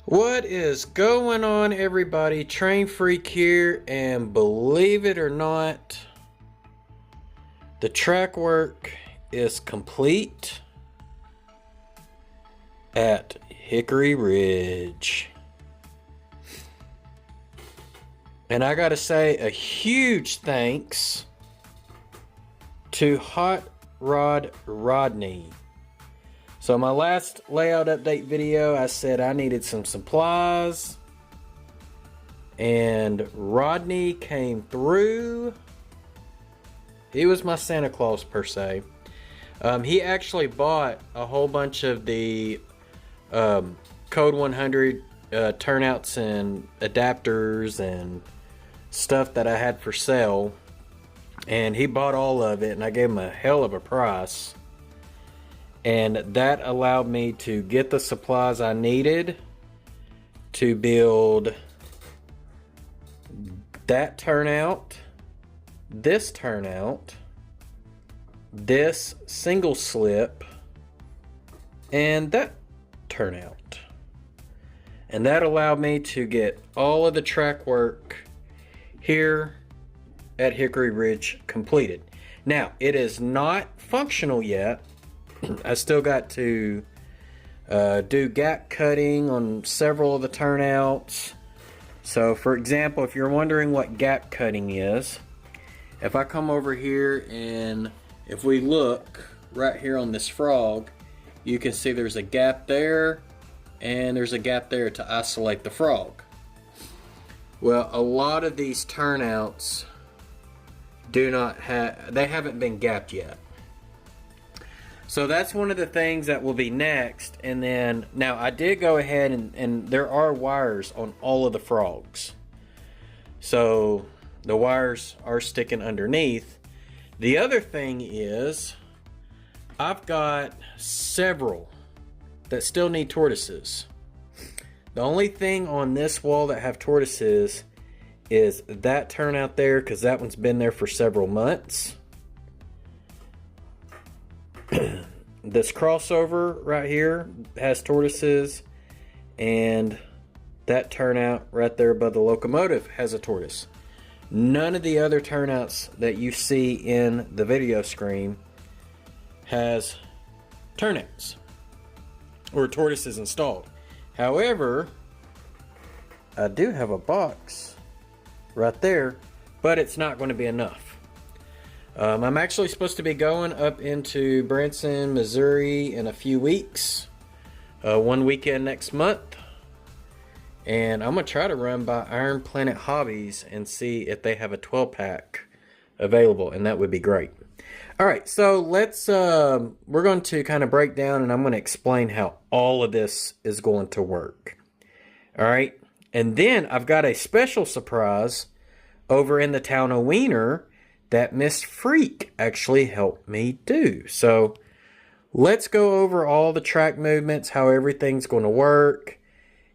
What is going on, everybody? Train Freak here, and believe it or not, the track work is complete at Hickory Ridge. And I gotta say a huge thanks to Hot Rod Rodney. So my last layout update video, I said I needed some supplies, and Rodney came through. He was my Santa Claus per se. He actually bought a whole bunch of the Code 100 turnouts and adapters and stuff that I had for sale, and he bought all of it, and I gave him a hell of a price. And that allowed me to get the supplies I needed to build that turnout, this turnout, this single slip, and that turnout. And that allowed me to get all of the track work here at Hickory Ridge completed. Now, it is not functional yet. I still got to do gap cutting on several of the turnouts. So, for example, if you're wondering what gap cutting is, if I come over here and if we look right here on this frog, you can see there's a gap there and there's a gap there to isolate the frog. Well, a lot of these turnouts they haven't been gapped yet. So that's one of the things that will be next. And then, now I did go ahead and there are wires on all of the frogs. So the wires are sticking underneath. The other thing is, I've got several that still need tortoises. The only thing on this wall that have tortoises is that turnout there, because that one's been there for several months. This crossover right here has tortoises, and that turnout right there above the locomotive has a tortoise. None of the other turnouts that you see in the video screen has turnouts or tortoises installed. However, I do have a box right there, but it's not going to be enough. I'm actually supposed to be going up into Branson, Missouri in a few weeks. One weekend next month. And I'm going to try to run by Iron Planet Hobbies and see if they have a 12-pack available. And that would be great. Alright, so we're going to kind of break down, and I'm going to explain how all of this is going to work. Alright, and then I've got a special surprise over in the town of Weiner that Miss Freak actually helped me do. So let's go over all the track movements, how everything's going to work,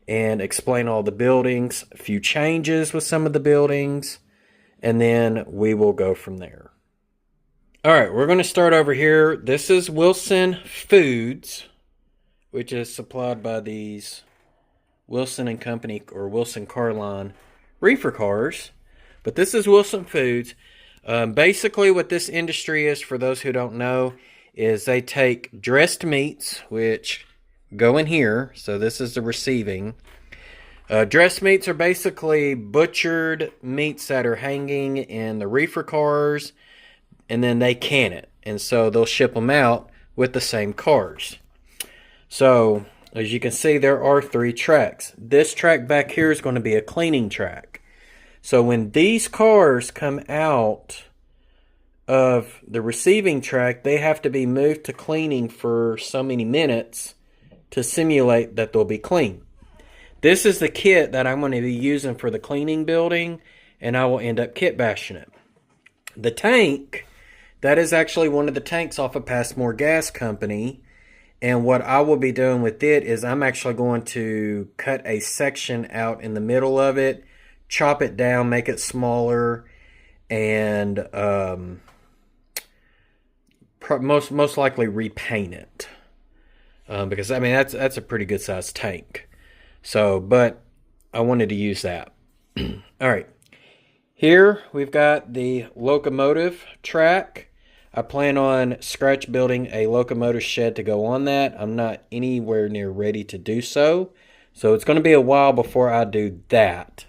and explain all the buildings, a few changes with some of the buildings, and then we will go from there. Alright, we're going to start over here. This is Wilson Foods, which is supplied by these Wilson and Company or Wilson Carline reefer cars. But this is Wilson Foods. Basically what this industry is, for those who don't know, is they take dressed meats, which go in here. So this is the receiving. Dressed meats are basically butchered meats that are hanging in the reefer cars, and then they can it. And so they'll ship them out with the same cars. So as you can see, there are 3 tracks. This track back here is going to be a cleaning track. So when these cars come out of the receiving track, they have to be moved to cleaning for so many minutes to simulate that they'll be clean. This is the kit that I'm going to be using for the cleaning building, and I will end up kit bashing it. The tank, that is actually one of the tanks off of Passmore Gas Company, and what I will be doing with it is I'm actually going to cut a section out in the middle of it, chop it down, make it smaller, and most likely repaint it. Because I mean that's a pretty good sized tank. So, but I wanted to use that. All right. Here we've got the locomotive track. I plan on scratch building a locomotive shed to go on that. I'm not anywhere near ready to do so. So it's going to be a while before I do that.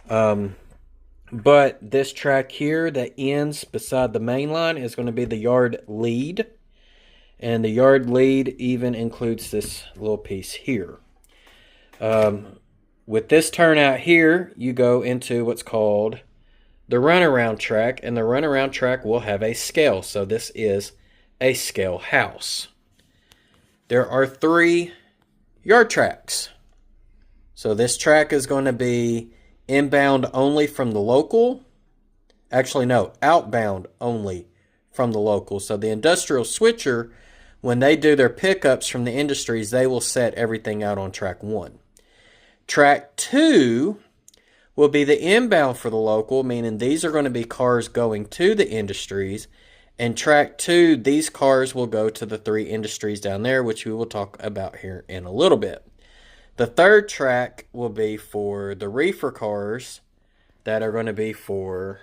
But this track here that ends beside the main line is going to be the yard lead. And the yard lead even includes this little piece here. With this turnout here, you go into what's called the runaround track. And the runaround track will have a scale. So this is a scale house. There are 3 yard tracks. So this track is going to be inbound only from the local. Actually, no, outbound only from the local. So the industrial switcher, when they do their pickups from the industries, they will set everything out on track 1. Track 2 will be the inbound for the local, meaning these are going to be cars going to the industries. And track 2, these cars will go to the 3 industries down there, which we will talk about here in a little bit. The 3rd track will be for the reefer cars that are going to be for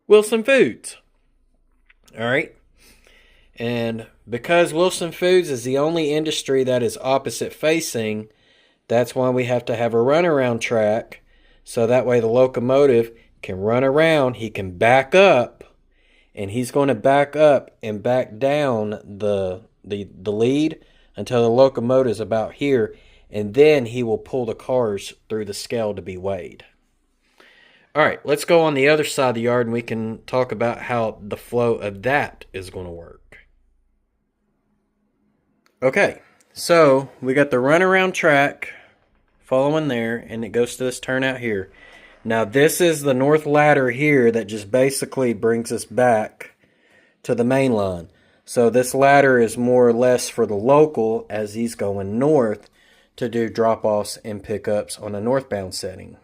Wilson Foods. All right. And because Wilson Foods is the only industry that is opposite facing, that's why we have to have a runaround track. So that way the locomotive can run around. He can back up. And he's going to back up and back down the lead until the locomotive is about here, and then he will pull the cars through the scale to be weighed. All right, let's go on the other side of the yard and we can talk about how the flow of that is going to work. Okay, so we got the runaround track following there, and it goes to this turnout here. Now this is the north ladder here that just basically brings us back to the main line. So this ladder is more or less for the local as he's going north to do drop-offs and pickups on a northbound setting.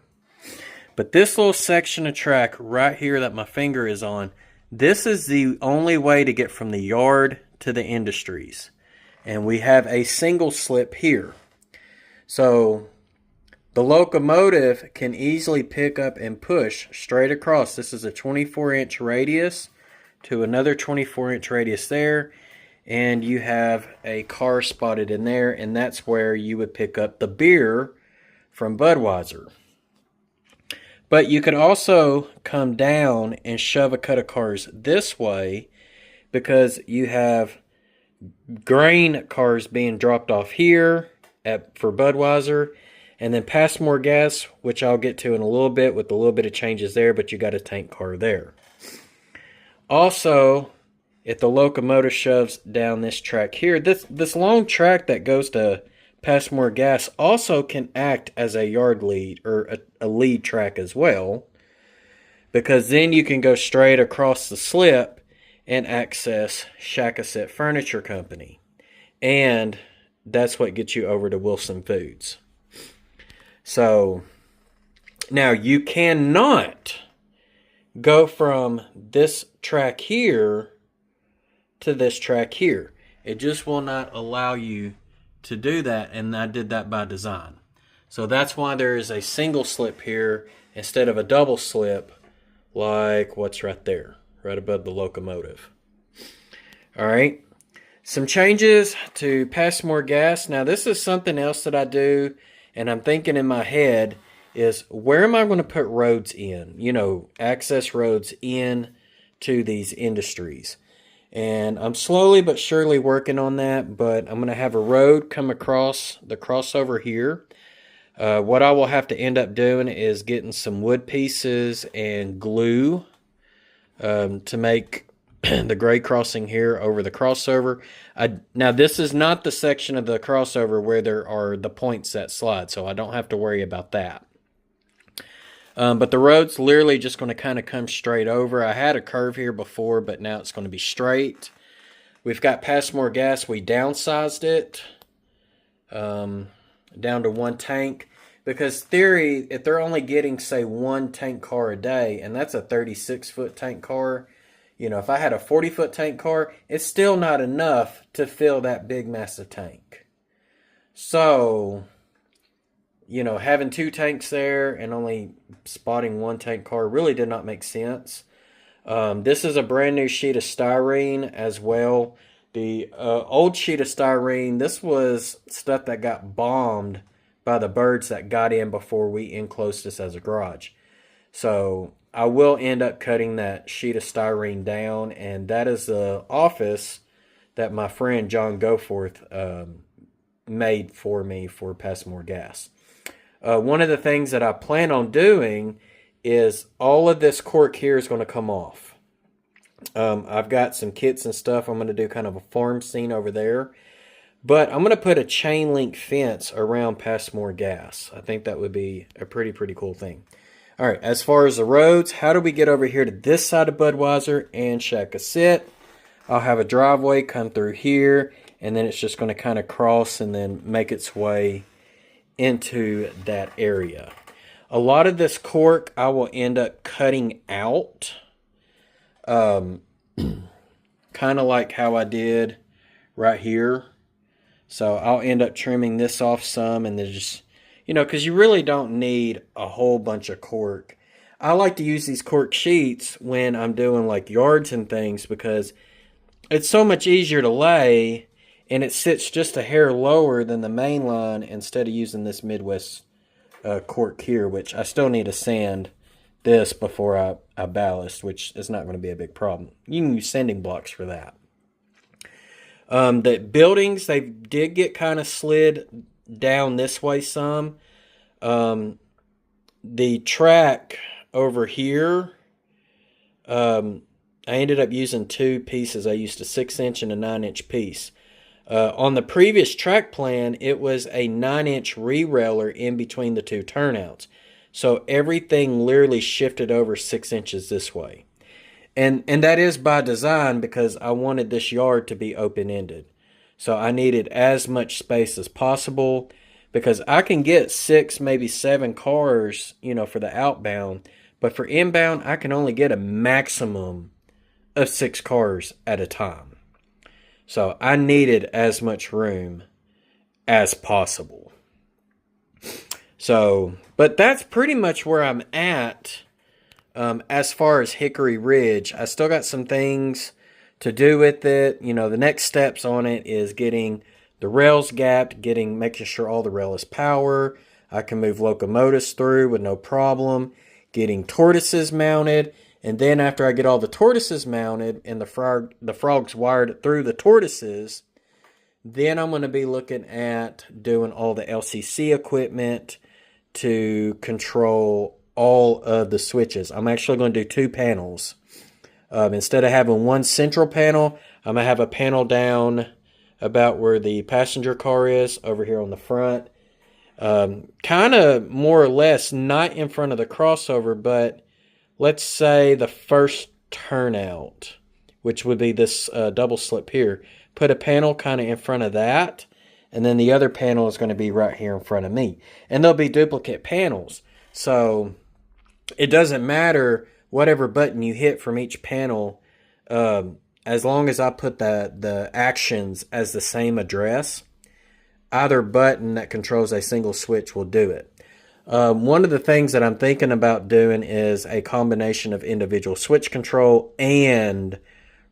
But this little section of track right here that my finger is on, this is the only way to get from the yard to the industries. And we have a single slip here. So the locomotive can easily pick up and push straight across. This is a 24-inch radius to another 24-inch radius there, and you have a car spotted in there, and that's where you would pick up the beer from Budweiser. But you could also come down and shove a cut of cars this way because you have grain cars being dropped off here for Budweiser, and then Passmore Gas, which I'll get to in a little bit with a little bit of changes there, but you got a tank car there. Also, if the locomotive shoves down this track here, this long track that goes to Passmore Gas also can act as a yard lead or a lead track as well, because then you can go straight across the slip and access Shackasset Furniture Company. And that's what gets you over to Wilson Foods. So, now you cannot go from this track here to this track here. It just will not allow you to do that, and I did that by design. So that's why there is a single slip here instead of a double slip like what's right there, right above the locomotive. All right, some changes to Passmore Gas. Now this is something else that I do, and I'm thinking in my head is, where am I going to put roads in? You know, access roads in to these industries. And I'm slowly but surely working on that, but I'm going to have a road come across the crossover here. What I will have to end up doing is getting some wood pieces and glue to make the grade crossing here over the crossover. Now, this is not the section of the crossover where there are the points that slide, so I don't have to worry about that. But the road's literally just going to kind of come straight over. I had a curve here before, but now it's going to be straight. We've got Passmore Gas. We downsized it down to one tank. Because theory, if they're only getting, say, one tank car a day, and that's a 36-foot tank car, you know, if I had a 40-foot tank car, it's still not enough to fill that big, massive tank. So you know, having 2 tanks there and only spotting 1 tank car really did not make sense. This is a brand new sheet of styrene as well. The old sheet of styrene, this was stuff that got bombed by the birds that got in before we enclosed this as a garage. So I will end up cutting that sheet of styrene down, and that is the office that my friend John Goforth made for me for Passmore Gas. One of the things that I plan on doing is all of this cork here is going to come off. I've got some kits and stuff. I'm going to do kind of a farm scene over there. But I'm going to put a chain link fence around Passmore Gas. I think that would be a pretty cool thing. All right, as far as the roads, how do we get over here to this side of Budweiser and Shakasit? I'll have a driveway come through here, and then it's just going to kind of cross and then make its way into that area. A lot of this cork I will end up cutting out, kind of like how I did right here. So I'll end up trimming this off some, and then just, you know, because you really don't need a whole bunch of cork. I like to use these cork sheets when I'm doing like yards and things, because it's so much easier to lay, and it sits just a hair lower than the main line instead of using this Midwest cork here, which I still need to sand this before I ballast, which is not going to be a big problem. You can use sanding blocks for that. The buildings, they did get kind of slid down this way some. The track over here, I ended up using 2 pieces. I used a 6-inch and a 9-inch piece. On the previous track plan, it was a 9-inch re-railer in between the 2 turnouts. So everything literally shifted over 6 inches this way. And that is by design, because I wanted this yard to be open-ended. So I needed as much space as possible, because I can get 6, maybe 7 cars, you know, for the outbound. But for inbound, I can only get a maximum of 6 cars at a time. So I needed as much room as possible. So, but that's pretty much where I'm at. As far as Hickory Ridge, I still got some things to do with it. You know, the next steps on it is getting the rails gapped, making sure all the rail is power. I can move locomotives through with no problem. Getting tortoises mounted, and then after I get all the tortoises mounted and the frogs wired through the tortoises, then I'm going to be looking at doing all the LCC equipment to control all of the switches. I'm actually going to do 2 panels. Instead of having one central panel, I'm going to have a panel down about where the passenger car is, over here on the front. Kind of more or less not in front of the crossover, but let's say the first turnout, which would be this double slip here. Put a panel kind of in front of that, and then the other panel is going to be right here in front of me. And there'll be duplicate panels. So it doesn't matter whatever button you hit from each panel, as long as I put the actions as the same address. Either button that controls a single switch will do it. One of the things that I'm thinking about doing is a combination of individual switch control and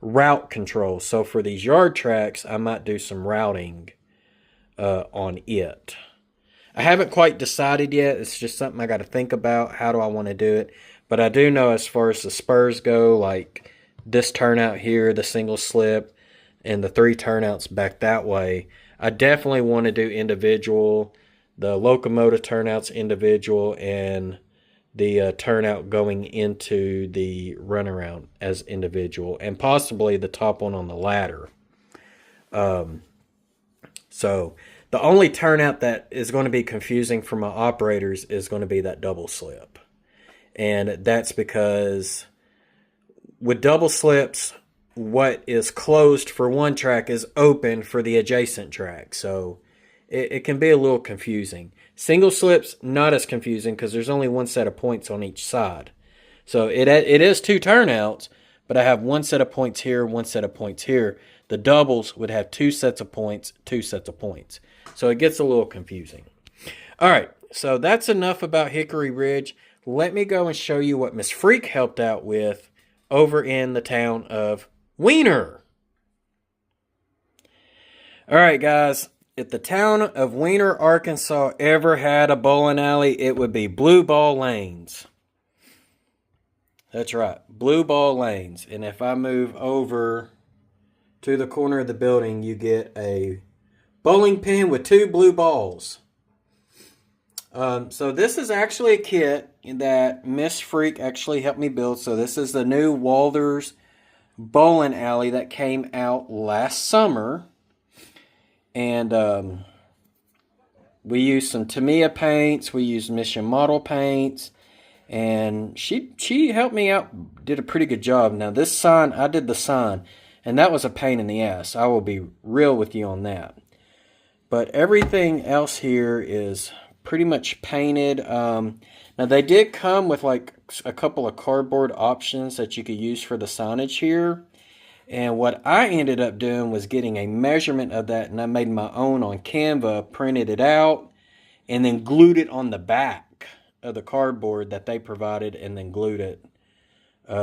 route control. So for these yard tracks, I might do some routing on it. I haven't quite decided yet. It's just something I got to think about. How do I want to do it? But I do know as far as the spurs go, like this turnout here, the single slip, and the 3 turnouts back that way, I definitely want to do individual. The locomotive turnouts individual, and the turnout going into the runaround as individual, and possibly the top one on the ladder. So the only turnout that is going to be confusing for my operators is going to be that double slip. And that's because with double slips, what is closed for one track is open for the adjacent track. So it can be a little confusing. Single slips, not as confusing, because there's only one set of points on each side. So it is 2 turnouts, but I have one set of points here, one set of points here. The doubles would have 2 sets of points, 2 sets of points. So it gets a little confusing. All right, So that's enough about Hickory Ridge. Let me go and show you what Miss Freak helped out with over in the town of Weiner. All right, guys. If the town of Weiner, Arkansas ever had a bowling alley, it would be Blue Ball Lanes. That's right, Blue Ball Lanes. And if I move over to the corner of the building, you get a bowling pin with 2 blue balls. So this is actually a kit that Miss Freak actually helped me build. So this is the new Walters bowling alley that came out last summer. And we used some Tamiya paints. We used Mission Model paints. And she helped me out, did a pretty good job. Now this sign, I did the sign. And that was a pain in the ass. I will be real with you on that. But everything else here is pretty much painted. Now they did come with like a couple of cardboard options that you could use for the signage here. And what I ended up doing was getting a measurement of that, and I made my own on Canva, printed it out, and then glued it on the back of the cardboard that they provided, and then glued it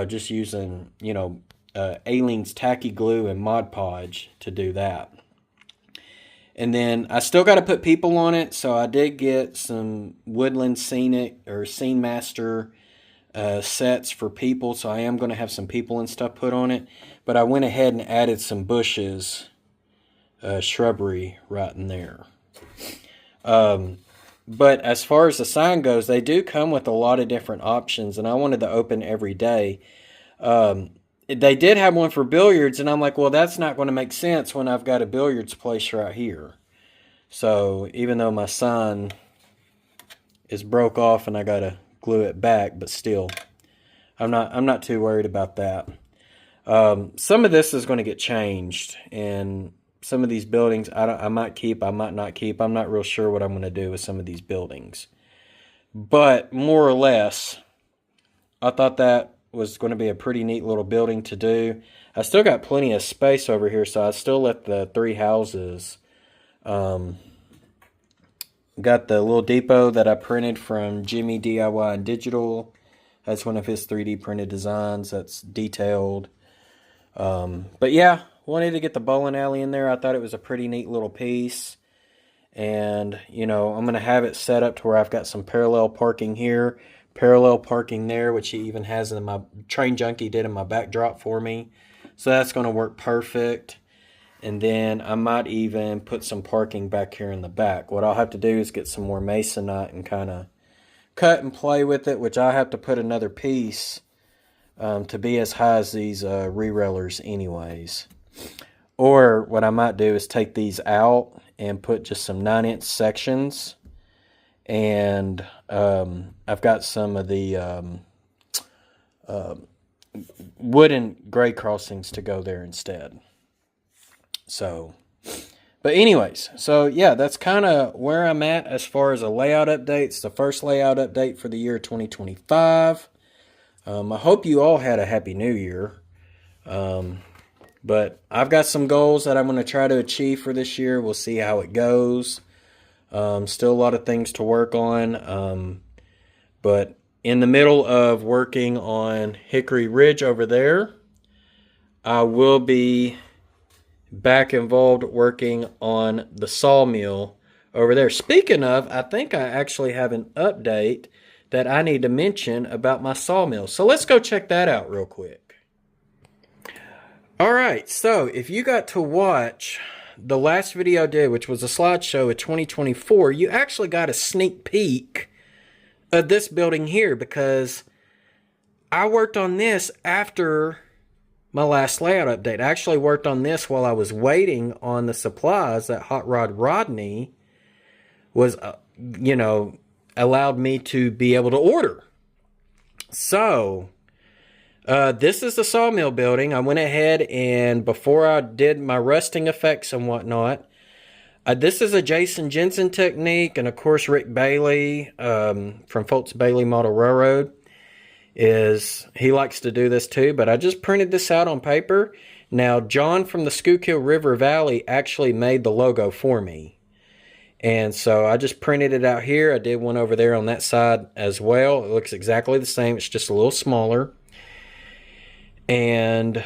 just using, you know, Aleene's tacky glue and Mod Podge to do that. And then I still got to put people on it, so I did get some Woodland Scenic or Scene Master sets for people, so I am going to have some people and stuff put on it. But I went ahead and added some bushes, shrubbery right in there. But as far as the sign goes, they do come with a lot of different options, and I wanted to open every day. They did have one for billiards, and I'm like, well, that's not going to make sense when I've got a billiards place right here. So even though my sign is broke off and I got to glue it back, but still, I'm not too worried about that. Some of this is going to get changed, and some of these buildings I might keep, I might not keep. I'm not real sure what I'm going to do with some of these buildings. But more or less, I thought that was going to be a pretty neat little building to do. I still got plenty of space over here, so I still let the 3 houses. Got the little depot that I printed from Jimmy DIY and Digital. That's one of his 3D printed designs that's detailed. But yeah, wanted to get the bowling alley in there. I thought it was a pretty neat little piece. And, you know, I'm going to have it set up to where I've got some parallel parking here, parallel parking there, which he even has in my Train Junkie did in my backdrop for me. So that's going to work perfect. And then I might even put some parking back here in the back. What I'll have to do is get some more masonite and kind of cut and play with it, which I have to put another piece to be as high as these re-railers anyways. Or what I might do is take these out and put just some 9-inch sections. And I've got some of the wooden grade crossings to go there instead. So, but anyways, so yeah, that's kind of where I'm at as far as a layout update. It's the first layout update for the year 2025. I hope you all had a happy new year. But I've got some goals that I'm going to try to achieve for this year. We'll see how it goes. Still a lot of things to work on. But in the middle of working on Hickory Ridge over there, I will be back involved working on the Sawmill over there. Speaking of, I think I actually have an update that I need to mention about my Sawmill. So let's go check that out real quick. Alright, so if you got to watch the last video I did, which was a slideshow of 2024, you actually got a sneak peek of this building here, because I worked on this after my last layout update. I actually worked on this while I was waiting on the supplies that Hot Rod Rodney was, allowed me to be able to order. So, this is the Sawmill building. I went ahead and before I did my rusting effects and whatnot, this is a Jason Jensen technique, and of course Rick Bailey from Foltz Bailey Model Railroad. He likes to do this too, but I just printed this out on paper. Now, John from the Schuylkill River Valley actually made the logo for me. And so I just printed it out here. I did one over there on that side as well. It looks exactly the same. It's just a little smaller. And,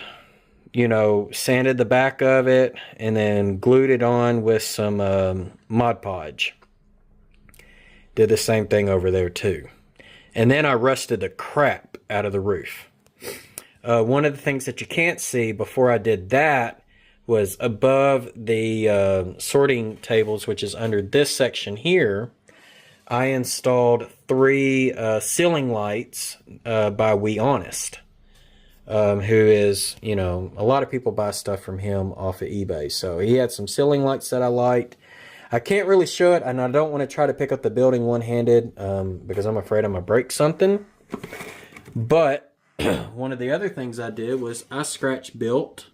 you know, sanded the back of it and then glued it on with some Mod Podge. Did the same thing over there too. And then I rusted the crap out of the roof. One of the things that you can't see before I did that was above the sorting tables, which is under this section here, I installed 3 ceiling lights by We Honest, who is, you know, a lot of people buy stuff from him off of eBay. So he had some ceiling lights that I liked. I can't really show it, and I don't want to try to pick up the building one-handed because I'm afraid I'm going to break something. But one of the other things I did was I scratch built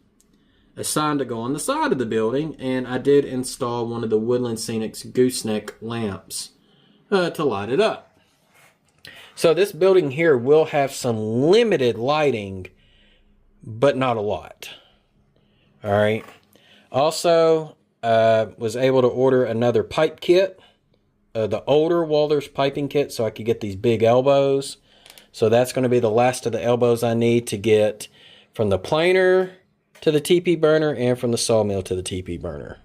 a sign to go on the side of the building, and I did install one of the Woodland Scenic's gooseneck lamps to light it up. So this building here will have some limited lighting, but not a lot. All right. Also, was able to order another pipe kit, the older Walters piping kit, so I could get these big elbows. So that's going to be the last of the elbows I need to get from the planer to the TP burner and from the sawmill to the TP burner.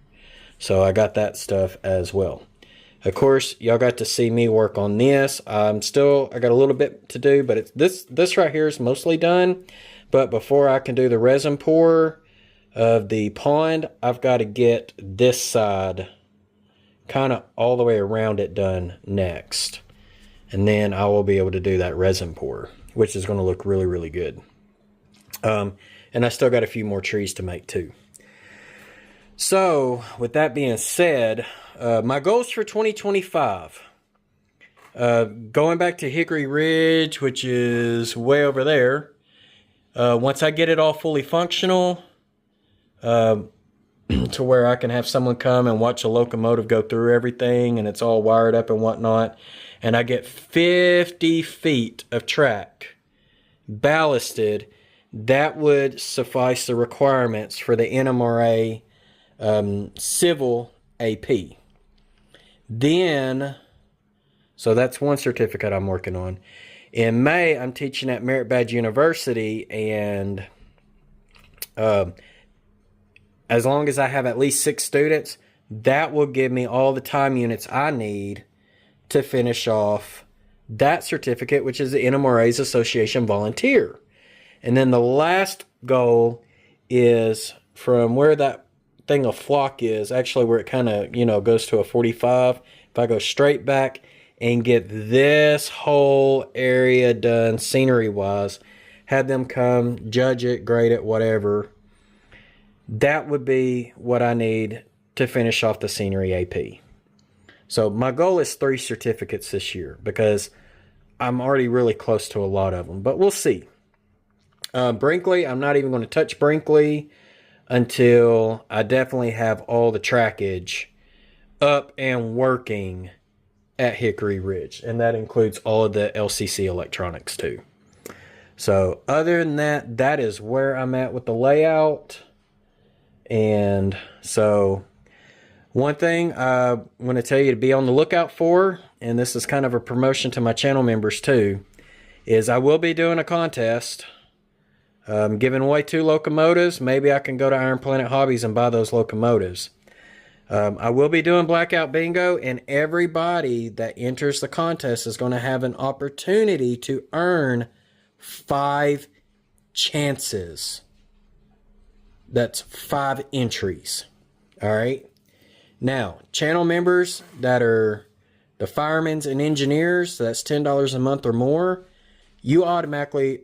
So I got that stuff as well. Of course, y'all got to see me work on this. I got a little bit to do, but this right here is mostly done. But before I can do the resin pour of the pond, I've got to get this side kind of all the way around it done next. And then I will be able to do that resin pour, which is going to look really, really good. And I still got a few more trees to make too. So, with that being said, my goals for 2025. Going back to Hickory Ridge, which is way over there. Once I get it all fully functional, to where I can have someone come and watch a locomotive go through everything and it's all wired up and whatnot, and I get 50 feet of track ballasted, that would suffice the requirements for the NMRA civil AP. Then, so that's one certificate I'm working on. In May, I'm teaching at Merit Badge University, and as long as I have at least 6 students, that will give me all the time units I need to finish off that certificate, which is the NMRA's Association Volunteer. And then the last goal is from where that thing of flock is, actually where it kind of, you know, goes to a 45. If I go straight back and get this whole area done scenery-wise, have them come, judge it, grade it, whatever, that would be what I need to finish off the scenery AP. So my goal is 3 certificates this year because I'm already really close to a lot of them, but we'll see. Brinkley, I'm not even going to touch Brinkley until I definitely have all the trackage up and working at Hickory Ridge. And that includes all of the LCC electronics too. So other than that, that is where I'm at with the layout. And so one thing I want to tell you to be on the lookout for, and this is kind of a promotion to my channel members too, is I will be doing a contest. Giving away 2 locomotives. Maybe I can go to Iron Planet Hobbies and buy those locomotives. I will be doing Blackout Bingo, and everybody that enters the contest is going to have an opportunity to earn 5 chances. That's 5 entries. All right. Now, channel members that are the firemen and engineers, so that's $10 a month or more, you automatically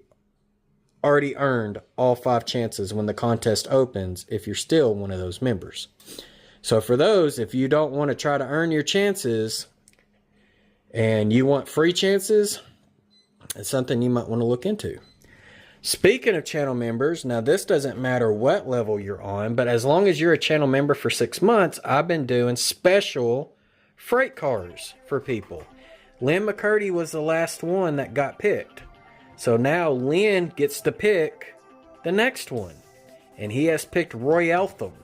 already earned all 5 chances when the contest opens if you're still one of those members. So for those, if you don't want to try to earn your chances and you want free chances, it's something you might want to look into. Speaking of channel members, now this doesn't matter what level you're on, but as long as you're a channel member for 6 months, I've been doing special freight cars for people. Lynn McCurdy was the last one that got picked. So now Lynn gets to pick the next one. And he has picked Roy Eltham.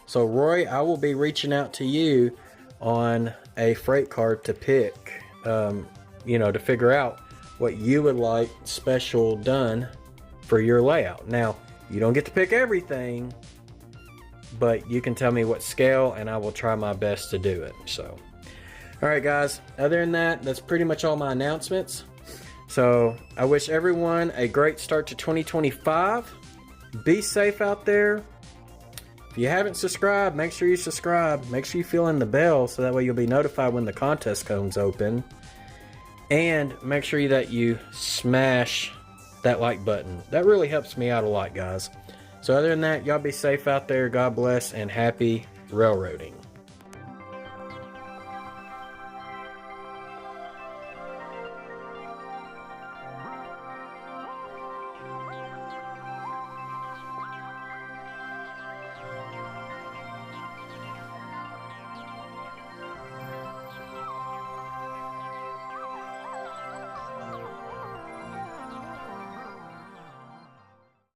So Roy, I will be reaching out to you on a freight card to pick, you know, to figure out what you would like special done for your layout. Now, you don't get to pick everything, but you can tell me what scale and I will try my best to do it. So, all right, guys, other than that, that's pretty much all my announcements. So I wish everyone a great start to 2025. Be safe out there. If you haven't subscribed, make sure you subscribe. Make sure you fill in the bell so that way you'll be notified when the contest comes open. And make sure that you smash that like button. That really helps me out a lot, guys. So other than that, y'all be safe out there. God bless and happy railroading.